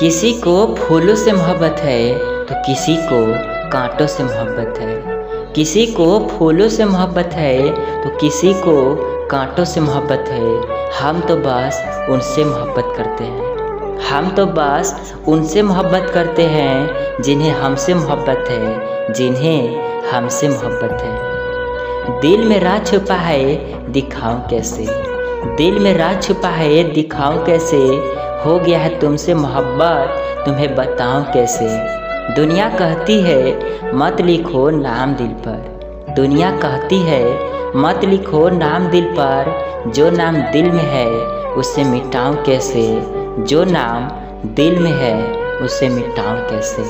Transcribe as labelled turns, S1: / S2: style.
S1: किसी को फूलों से मोहब्बत है तो किसी को कांटों से मोहब्बत है। किसी को फूलों से मोहब्बत है तो किसी को कांटों से मोहब्बत है। हम तो बस उनसे मोहब्बत करते हैं। हम तो बस उनसे मोहब्बत करते हैं जिन्हें हमसे मोहब्बत है, जिन्हें हमसे मोहब्बत है। दिल में राज छुपा है दिखाऊं कैसे, दिल में राज छुपा है दिखाऊं कैसे। हो गया है तुमसे मोहब्बत तुम्हें बताऊं कैसे। दुनिया कहती है मत लिखो नाम दिल पर, दुनिया कहती है मत लिखो नाम दिल पर। जो नाम दिल में है उसे मिटाऊं कैसे, जो नाम दिल में है उसे मिटाऊं कैसे।